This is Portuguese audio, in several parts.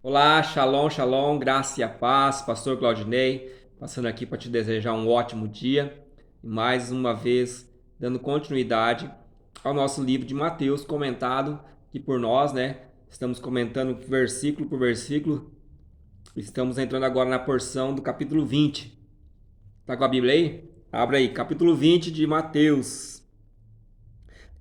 Olá, shalom, shalom, graça e a paz, Pastor Claudinei, passando aqui para te desejar um ótimo dia e mais uma vez dando continuidade ao nosso livro de Mateus, comentado aqui por nós, né? Estamos comentando versículo por versículo, estamos entrando agora na porção do capítulo 20. Tá com a Bíblia aí? Abra aí, capítulo 20 de Mateus,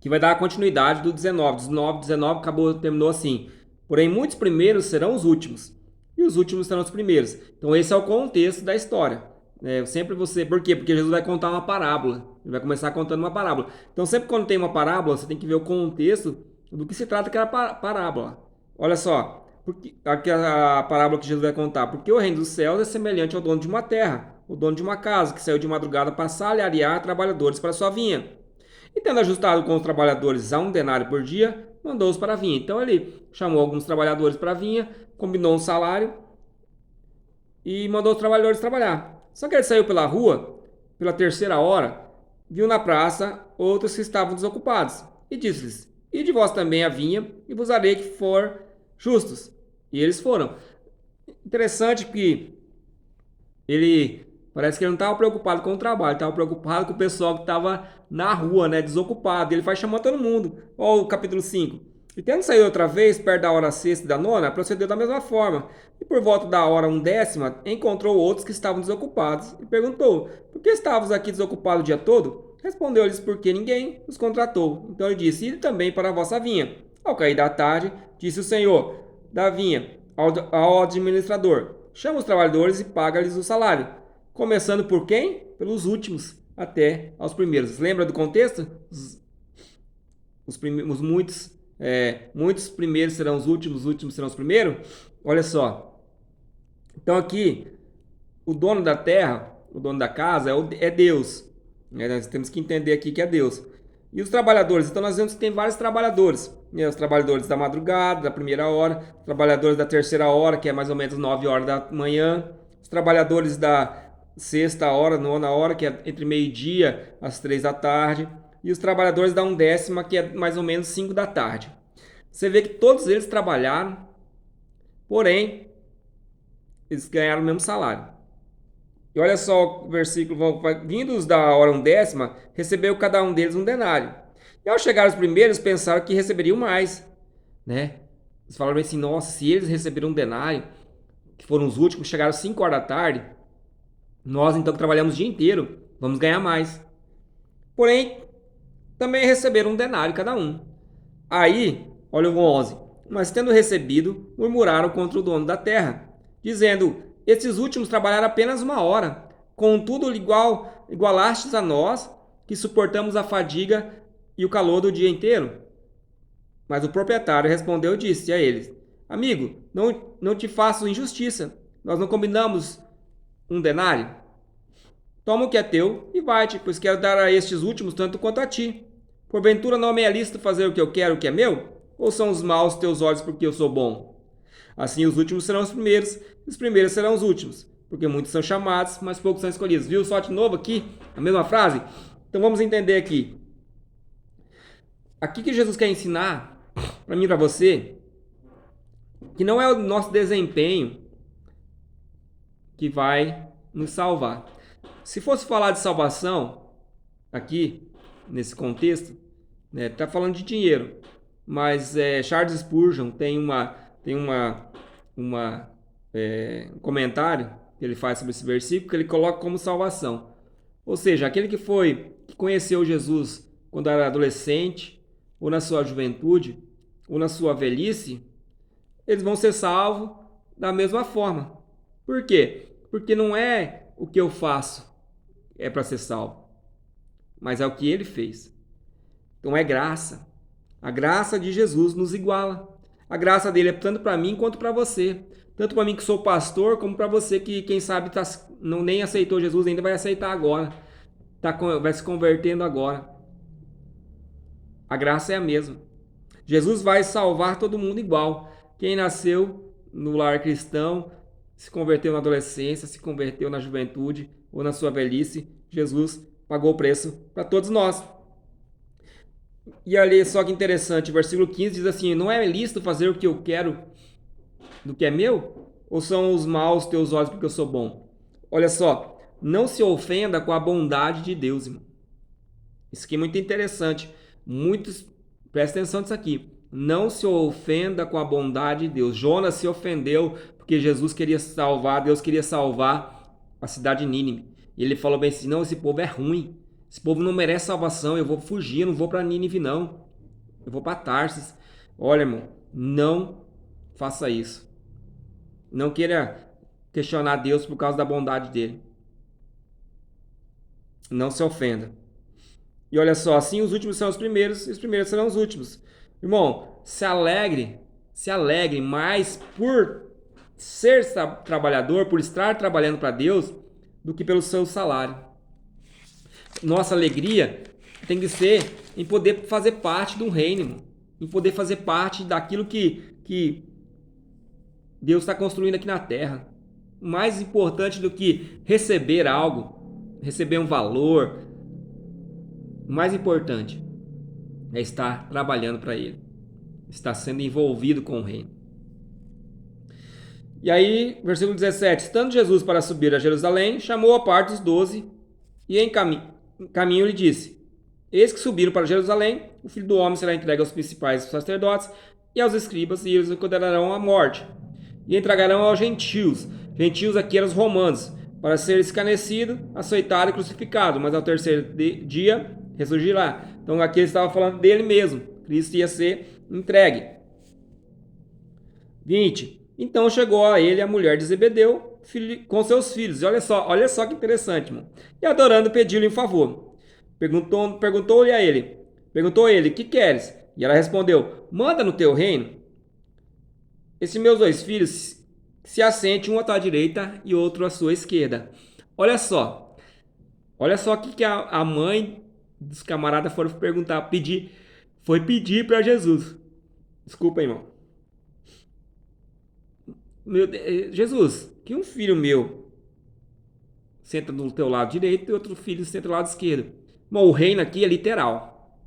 que vai dar a continuidade do 19. 19 acabou, terminou assim. Porém, muitos primeiros serão os últimos, e os últimos serão os primeiros. Então, esse é o contexto da história. Sempre você. Por quê? Porque Jesus vai contar uma parábola. Ele vai começar contando uma parábola. Então, sempre quando tem uma parábola, você tem que ver o contexto do que se trata aquela parábola. Olha só, porque, a parábola que Jesus vai contar. Porque o reino dos céus é semelhante ao dono de uma terra, o dono de uma casa, que saiu de madrugada para salariar trabalhadores para sua vinha. E tendo ajustado com os trabalhadores a 1 denário por dia, mandou-os para a vinha. Então ele chamou alguns trabalhadores para a vinha, combinou um salário e mandou os trabalhadores trabalhar. Só que ele saiu pela rua, pela terceira hora, viu na praça outros que estavam desocupados, e disse-lhes: Ide vós também à vinha, e vos darei que for justos. E eles foram. Interessante que ele parece que ele não estava preocupado com o trabalho, estava preocupado com o pessoal que estava na rua, né, desocupado. Ele vai chamando todo mundo. Olha o capítulo 5. E tendo saído outra vez, perto da hora sexta e da nona, procedeu da mesma forma. E por volta da hora 1 décima, encontrou outros que estavam desocupados e perguntou: Por que estávamos aqui desocupados o dia todo? Respondeu-lhes: Porque ninguém os contratou. Então ele disse: Ide também para a vossa vinha. Ao cair da tarde, disse o senhor da vinha ao administrador: Chama os trabalhadores e paga-lhes o salário. Começando por quem? Pelos últimos até aos primeiros. Lembra do contexto? Os muitos primeiros serão os últimos serão os primeiros. Olha só. Então aqui, o dono da terra, o dono da casa é Deus. Nós temos que entender aqui que é Deus. E os trabalhadores? Então nós vemos que tem vários trabalhadores. Os trabalhadores da madrugada, da primeira hora, os trabalhadores da terceira hora, que é mais ou menos 9 horas da manhã, os trabalhadores da sexta hora, nona hora, que é entre meio-dia às 3 da tarde, e os trabalhadores da 1 décima, que é mais ou menos 5 da tarde. Você vê que todos eles trabalharam, porém, eles ganharam o mesmo salário. E olha só o versículo: vindos da hora 1 décima, recebeu cada um deles 1 denário. E ao chegar os primeiros, pensaram que receberiam mais, né? Eles falaram assim: nossa, se eles receberam 1 denário, que foram os últimos, chegaram às 5 horas da tarde, nós então que trabalhamos o dia inteiro, vamos ganhar mais. Porém, também receberam 1 denário cada um. Aí, olha o 11. Mas tendo recebido, murmuraram contra o dono da terra, dizendo: Estes últimos trabalharam apenas 1 hora. Contudo, igualastes a nós, que suportamos a fadiga e o calor do dia inteiro. Mas o proprietário respondeu e disse a eles: Amigo, não te faço injustiça. Nós não combinamos 1 denário? Toma o que é teu e vai-te, pois quero dar a estes últimos tanto quanto a ti. Porventura não me é lícito fazer o que eu quero, o que é meu? Ou são os maus teus olhos porque eu sou bom? Assim os últimos serão os primeiros, e os primeiros serão os últimos. Porque muitos são chamados, mas poucos são escolhidos. Viu só de novo aqui a mesma frase? Então vamos entender aqui. Aqui que Jesus quer ensinar, para mim e para você, que não é o nosso desempenho que vai nos salvar. Se fosse falar de salvação, aqui, nesse contexto, né, tá falando de dinheiro, mas Charles Spurgeon tem um comentário que ele faz sobre esse versículo que ele coloca como salvação. Ou seja, aquele que conheceu Jesus quando era adolescente, ou na sua juventude, ou na sua velhice, eles vão ser salvos da mesma forma. Por quê? Porque não é o que eu faço é para ser salvo, mas é o que ele fez. Então é graça. A graça de Jesus nos iguala. A graça dele é tanto para mim quanto para você. Tanto para mim que sou pastor, como para você que, quem sabe, não nem aceitou Jesus, ainda vai aceitar agora. Vai se convertendo agora. A graça é a mesma. Jesus vai salvar todo mundo igual. Quem nasceu no lar cristão, se converteu na adolescência, se converteu na juventude ou na sua velhice, Jesus pagou o preço para todos nós. E ali, só que interessante, o versículo 15 diz assim: Não é lícito fazer o que eu quero, do que é meu? Ou são os maus teus olhos porque eu sou bom? Olha só, não se ofenda com a bondade de Deus, irmão. Isso aqui é muito interessante. Muitos, presta atenção nisso aqui. Não se ofenda com a bondade de Deus. Jonas se ofendeu porque Jesus queria salvar, Deus queria salvar a cidade de Nínive. E ele falou bem assim: não, esse povo é ruim. Esse povo não merece salvação. Eu vou fugir, eu não vou para Nínive, não. Eu vou para Tarsis. Olha, irmão, não faça isso. Não queira questionar Deus por causa da bondade dele. Não se ofenda. E olha só, assim os últimos serão os primeiros e os primeiros serão os últimos. Irmão, se alegre mais por ser trabalhador, por estar trabalhando para Deus, do que pelo seu salário. Nossa alegria tem que ser em poder fazer parte do reino, irmão. Em poder fazer parte daquilo que Deus está construindo aqui na terra. Mais importante do que receber algo, receber um valor, o mais importante é estar trabalhando para Ele, estar sendo envolvido com o reino. E aí, versículo 17: estando Jesus para subir a Jerusalém, chamou a parte os 12 e em caminho lhe disse: eis que subiram para Jerusalém, o Filho do Homem será entregue aos principais sacerdotes e aos escribas, e eles o condenarão à morte e entregarão aos gentios. Gentios aqui eram os romanos, para ser escarnecido, açoitado e crucificado, mas ao terceiro dia ressurgirá. Então aqui ele estava falando dele mesmo. Cristo ia ser entregue. 20. Então chegou a ele a mulher de Zebedeu com seus filhos. E olha só que interessante, irmão. E adorando pediu-lhe um favor. Perguntou ele, que queres? E ela respondeu: manda no teu reino esses meus dois filhos se assente um à tua direita e outro à sua esquerda. Olha só o que a mãe dos camaradas foram perguntar, foi pedir para Jesus. Desculpa, irmão. Jesus, que um filho meu senta do teu lado direito e outro filho senta do lado esquerdo. Bom, o reino aqui é literal.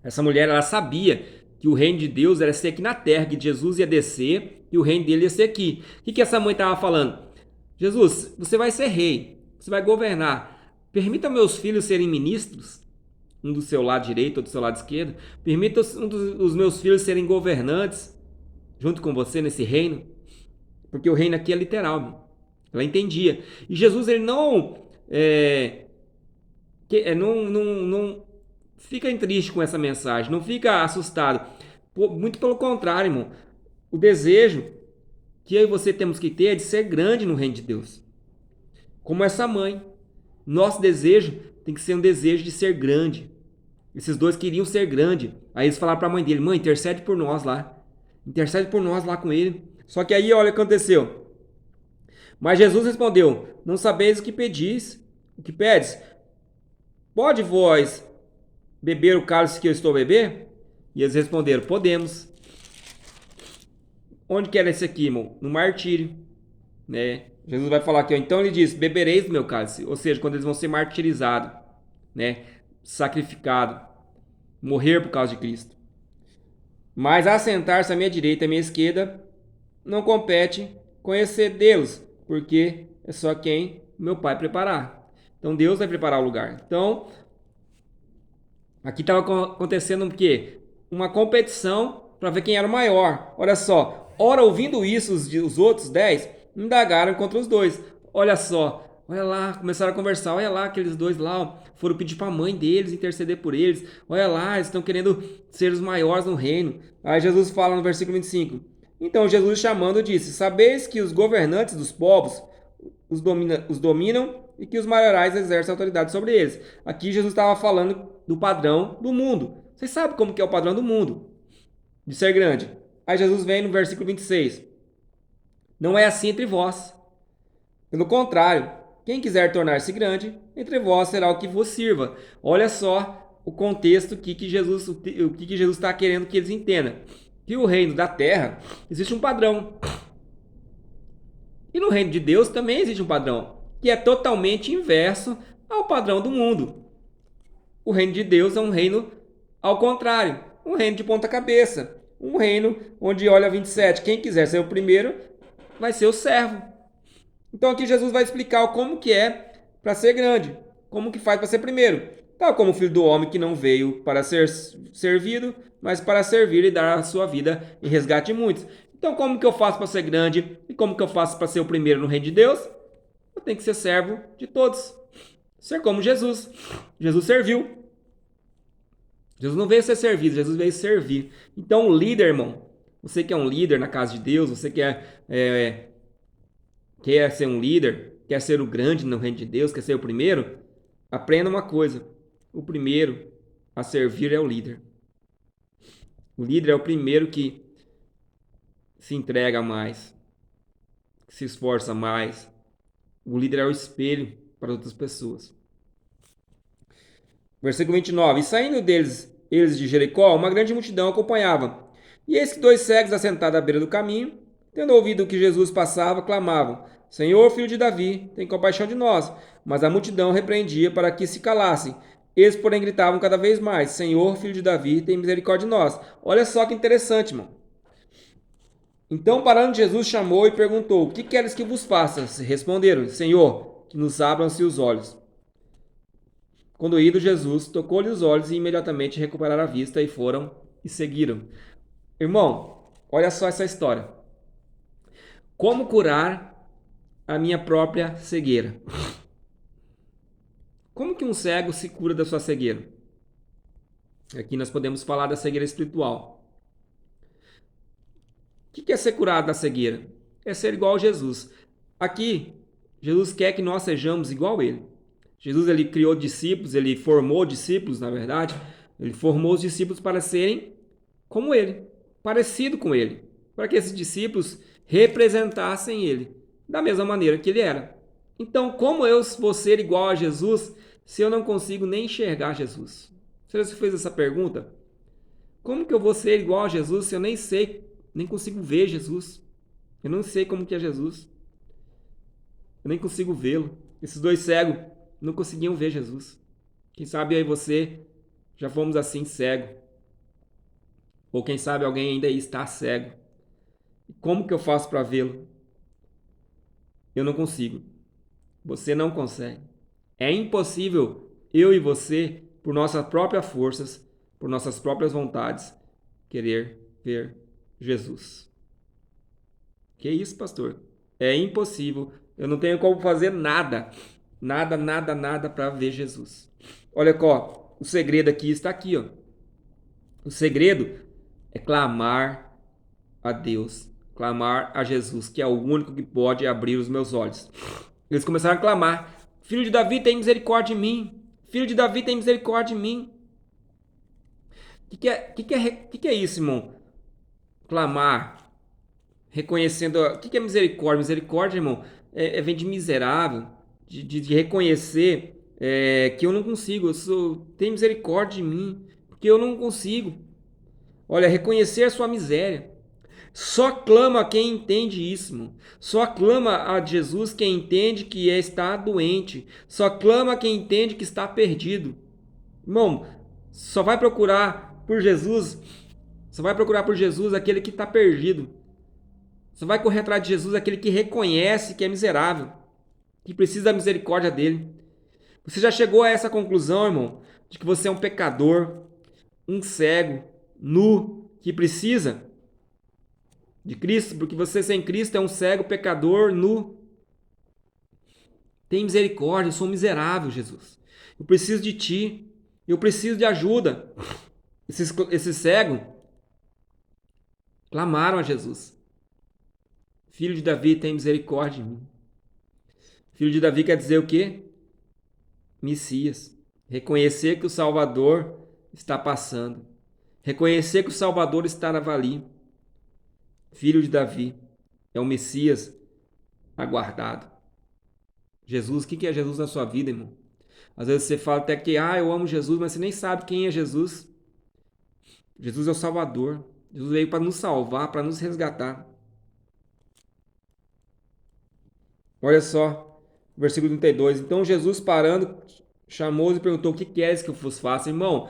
Essa mulher, ela sabia que o reino de Deus era ser aqui na terra, que Jesus ia descer e o reino dele ia ser aqui. O que essa mãe estava falando? Jesus, você vai ser rei, você vai governar. Permita meus filhos serem ministros, um do seu lado direito, outro do seu lado esquerdo. Permita um dos meus filhos serem governantes, junto com você nesse reino. Porque o reino aqui é literal. Ela entendia. E Jesus, ele não fica triste com essa mensagem, não fica assustado. Muito pelo contrário, irmão. O desejo que eu e você temos que ter é de ser grande no reino de Deus. Como essa mãe. Nosso desejo tem que ser um desejo de ser grande. Esses dois queriam ser grande. Aí eles falaram para a mãe dele: mãe, intercede por nós lá. Intercede por nós lá com ele. Só que aí, olha o que aconteceu. Mas Jesus respondeu: não sabeis o que pedis, o que pedes? Pode vós beber o cálice que eu estou a beber? E eles responderam: podemos. Onde que era esse aqui, irmão? No martírio, né? Jesus vai falar aqui, ó, então ele diz: bebereis do meu cálice. Ou seja, quando eles vão ser martirizados, né? Sacrificados, morrer por causa de Cristo. Mas assentar-se à minha direita e à minha esquerda não compete conhecer Deus, porque é só quem meu Pai preparar. Então Deus vai preparar o lugar. Então, aqui estava acontecendo o quê? Uma competição para ver quem era o maior. Olha só, ora ouvindo isso, os outros 10 indagaram contra os dois. Olha só, olha lá, começaram a conversar. Olha lá, aqueles dois lá, ó, foram pedir para a mãe deles interceder por eles. Olha lá, eles estão querendo ser os maiores no reino. Aí Jesus fala no versículo 25: então Jesus, chamando, disse: sabeis que os governantes dos povos os dominam e que os maiorais exercem autoridade sobre eles. Aqui Jesus estava falando do padrão do mundo. Vocês sabem como que é o padrão do mundo, de ser grande. Aí Jesus vem no versículo 26. Não é assim entre vós. Pelo contrário, quem quiser tornar-se grande, entre vós será o que vos sirva. Olha só o contexto o que Jesus está querendo que eles entendam. Que o reino da terra existe um padrão. E no reino de Deus também existe um padrão, que é totalmente inverso ao padrão do mundo. O reino de Deus é um reino ao contrário, um reino de ponta cabeça, um reino onde, olha 27, quem quiser ser o primeiro, vai ser o servo. Então aqui Jesus vai explicar como que é para ser grande, como que faz para ser primeiro. Tal como o Filho do Homem que não veio para ser servido, mas para servir e dar a sua vida em resgate de muitos. Então como que eu faço para ser grande e como que eu faço para ser o primeiro no reino de Deus? Eu tenho que ser servo de todos. Ser como Jesus. Jesus serviu. Jesus não veio ser servido, Jesus veio servir. Então o líder, irmão, você que é um líder na casa de Deus, você que quer ser um líder, quer ser o grande no reino de Deus, quer ser o primeiro, aprenda uma coisa: o primeiro a servir é o líder. O líder é o primeiro que se entrega mais, que se esforça mais. O líder é o espelho para outras pessoas. Versículo 29. E saindo eles de Jericó, uma grande multidão acompanhava. E eis que dois cegos assentados à beira do caminho, tendo ouvido que Jesus passava, clamavam: Senhor, filho de Davi, tem compaixão de nós. Mas a multidão repreendia para que se calassem. Eles, porém, gritavam cada vez mais: Senhor, filho de Davi, tem misericórdia de nós. Olha só que interessante, irmão. Então, parando, Jesus chamou e perguntou: Que queres que vos faça? Responderam: Senhor, que nos abram-se os olhos. Quando ido Jesus, tocou-lhe os olhos e imediatamente recuperaram a vista e foram e seguiram. Irmão, olha só essa história. Como curar a minha própria cegueira? Como que um cego se cura da sua cegueira? Aqui nós podemos falar da cegueira espiritual. O que é ser curado da cegueira? É ser igual a Jesus. Aqui, Jesus quer que nós sejamos igual a Ele. Jesus ele criou discípulos, ele formou discípulos, na verdade. Ele formou os discípulos para serem como Ele, parecido com Ele, para que esses discípulos representassem Ele da mesma maneira que Ele era. Então, como eu vou ser igual a Jesus se eu não consigo nem enxergar Jesus? Você já fez essa pergunta? Como que eu vou ser igual a Jesus se eu nem sei, nem consigo ver Jesus? Eu não sei como que é Jesus. Eu nem consigo vê-lo. Esses dois cegos não conseguiam ver Jesus. Quem sabe eu e você já fomos assim cego. Ou quem sabe alguém ainda está cego. Como que eu faço para vê-lo? Eu não consigo. Você não consegue. É impossível eu e você, por nossas próprias forças, por nossas próprias vontades, querer ver Jesus. Que isso, pastor? É impossível. Eu não tenho como fazer nada. Nada para ver Jesus. Olha só, o segredo aqui está aqui, ó. O segredo é clamar a Deus, clamar a Jesus, que é o único que pode abrir os meus olhos. Eles começaram a clamar: Filho de Davi, tem misericórdia de mim. Filho de Davi, tem misericórdia de mim. O que é isso, irmão? Clamar, reconhecendo. O que é misericórdia? Misericórdia, irmão, vem de miserável, de reconhecer que eu não consigo. Tem misericórdia de mim, porque eu não consigo. Olha, reconhecer a sua miséria. Só clama quem entende isso, irmão. Só clama a Jesus quem entende que está doente. Só clama quem entende que está perdido. Irmão, só vai procurar por Jesus. Só vai procurar por Jesus aquele que está perdido. Só vai correr atrás de Jesus aquele que reconhece que é miserável, que precisa da misericórdia dele. Você já chegou a essa conclusão, irmão, de que você é um pecador, um cego, nu, que precisa de Cristo, porque você sem Cristo é um cego, pecador, nu. Tem misericórdia, eu sou miserável, Jesus. Eu preciso de Ti, eu preciso de ajuda. Esses cegos clamaram a Jesus. Filho de Davi, tem misericórdia de mim. Filho de Davi quer dizer o quê? Messias. Reconhecer que o Salvador está passando. Reconhecer que o Salvador está ali. Filho de Davi. É o Messias aguardado. Jesus, o que é Jesus na sua vida, irmão? Às vezes você fala até que, eu amo Jesus, mas você nem sabe quem é Jesus. Jesus é o Salvador. Jesus veio para nos salvar, para nos resgatar. Olha só, versículo 32. Então Jesus, parando, chamou-os e perguntou: O que queres que eu vos faça? Irmão,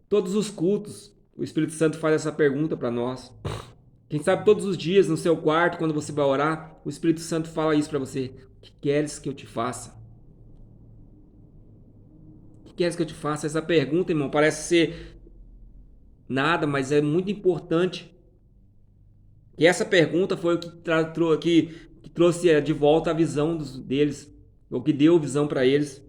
todos os cultos, o Espírito Santo faz essa pergunta para nós. Quem sabe todos os dias no seu quarto, quando você vai orar, o Espírito Santo fala isso para você. O que queres que eu te faça? O que queres que eu te faça? Essa pergunta, irmão, parece ser nada, mas é muito importante. E essa pergunta foi o que trouxe de volta a visão deles, o que deu visão para eles.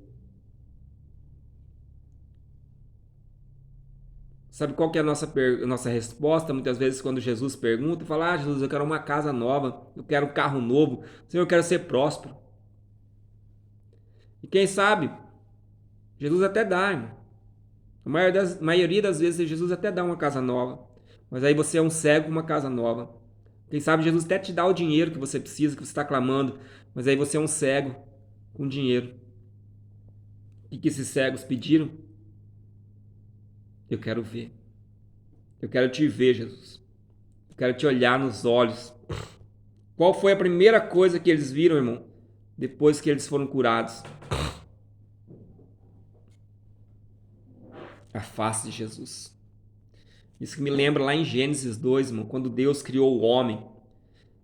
Sabe qual que é a nossa resposta? Muitas vezes quando Jesus pergunta, fala: Jesus, eu quero uma casa nova, eu quero um carro novo, Senhor, eu quero ser próspero. E quem sabe, Jesus até dá, irmão. A maioria das vezes Jesus até dá uma casa nova, mas aí você é um cego com uma casa nova. Quem sabe Jesus até te dá o dinheiro que você precisa, que você está clamando, mas aí você é um cego com dinheiro. O que esses cegos pediram? Eu quero ver. Eu quero te ver, Jesus. Eu quero te olhar nos olhos. Qual foi a primeira coisa que eles viram, irmão? Depois que eles foram curados? A face de Jesus. Isso que me lembra lá em Gênesis 2, irmão, quando Deus criou o homem.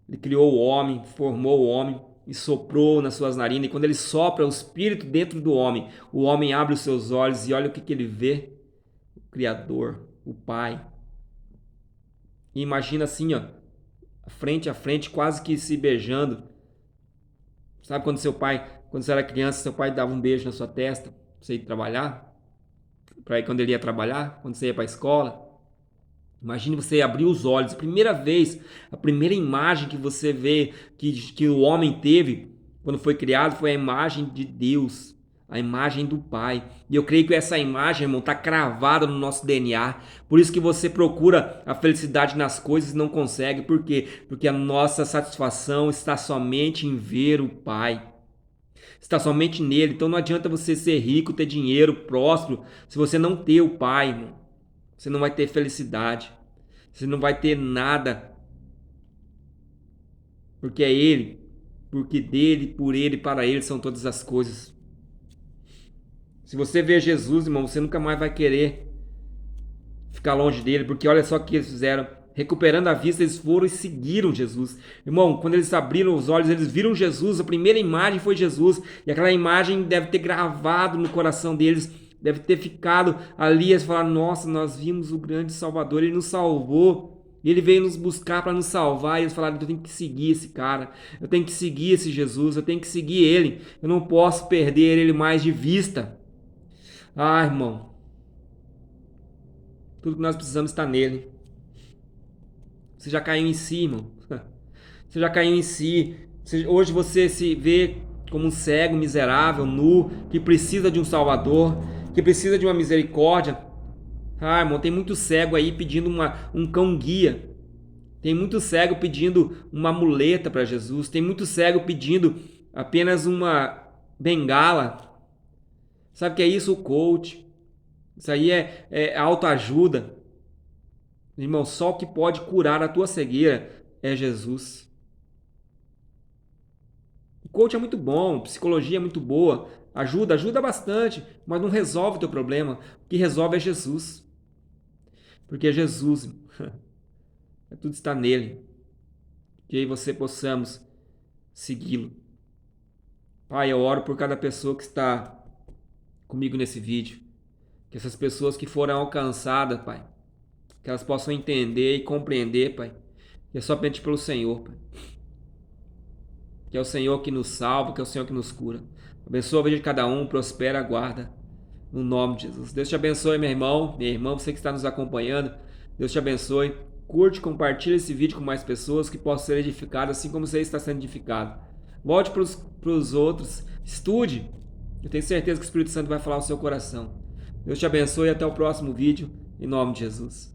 Ele criou o homem, formou o homem e soprou nas suas narinas. E quando ele sopra o espírito dentro do homem, o homem abre os seus olhos e olha o que ele vê. O Criador, o Pai. E imagina assim, ó, frente a frente, quase que se beijando. Sabe quando quando você era criança, seu pai dava um beijo na sua testa pra você ir trabalhar? Para quando ele ia trabalhar, quando você ia para a escola? Imagine você abrir os olhos, a primeira vez, a primeira imagem que você vê que o homem teve quando foi criado foi a imagem de Deus, a imagem do Pai. E eu creio que essa imagem, irmão, está cravada no nosso DNA. Por isso que você procura a felicidade nas coisas e não consegue. Por quê? Porque a nossa satisfação está somente em ver o Pai. Está somente nele. Então não adianta você ser rico, ter dinheiro, próspero, se você não ter o Pai, irmão. Você não vai ter felicidade. Você não vai ter nada. Porque é Ele. Porque dele, por Ele, para Ele são todas as coisas. Se você vê Jesus, irmão, você nunca mais vai querer ficar longe dele. Porque olha só o que eles fizeram. Recuperando a vista, eles foram e seguiram Jesus. Irmão, quando eles abriram os olhos, eles viram Jesus. A primeira imagem foi Jesus. E aquela imagem deve ter gravado no coração deles. Deve ter ficado ali. Eles falaram: nossa, nós vimos o grande Salvador. Ele nos salvou. Ele veio nos buscar para nos salvar. E eles falaram: eu tenho que seguir esse cara. Eu tenho que seguir esse Jesus. Eu tenho que seguir ele. Eu não posso perder ele mais de vista. Ah, irmão. Tudo que nós precisamos está nele. Você já caiu em si, irmão. Você já caiu em si. Hoje você se vê como um cego, miserável, nu, que precisa de um Salvador, que precisa de uma misericórdia. Ah, irmão, tem muito cego aí pedindo um cão-guia. Tem muito cego pedindo uma muleta para Jesus. Tem muito cego pedindo apenas uma bengala. Sabe o que é isso? O coach. Isso aí é autoajuda. Irmão, só o que pode curar a tua cegueira é Jesus. O coach é muito bom, psicologia é muito boa, ajuda bastante, mas não resolve o teu problema. O que resolve é Jesus. Porque é Jesus, tudo está nele. Que aí você possamos segui-lo. Pai, eu oro por cada pessoa que está comigo nesse vídeo. Que essas pessoas que foram alcançadas, Pai, que elas possam entender e compreender, Pai, que é somente pelo Senhor, Pai. Que é o Senhor que nos salva, que é o Senhor que nos cura. Abençoa a vida de cada um, prospera, guarda, no nome de Jesus. Deus te abençoe, meu irmão, minha irmã, você que está nos acompanhando. Deus te abençoe. Curte, compartilha esse vídeo com mais pessoas que possam ser edificadas, assim como você está sendo edificado. Volte para os outros, estude. Eu tenho certeza que o Espírito Santo vai falar ao seu coração. Deus te abençoe e até o próximo vídeo, em nome de Jesus.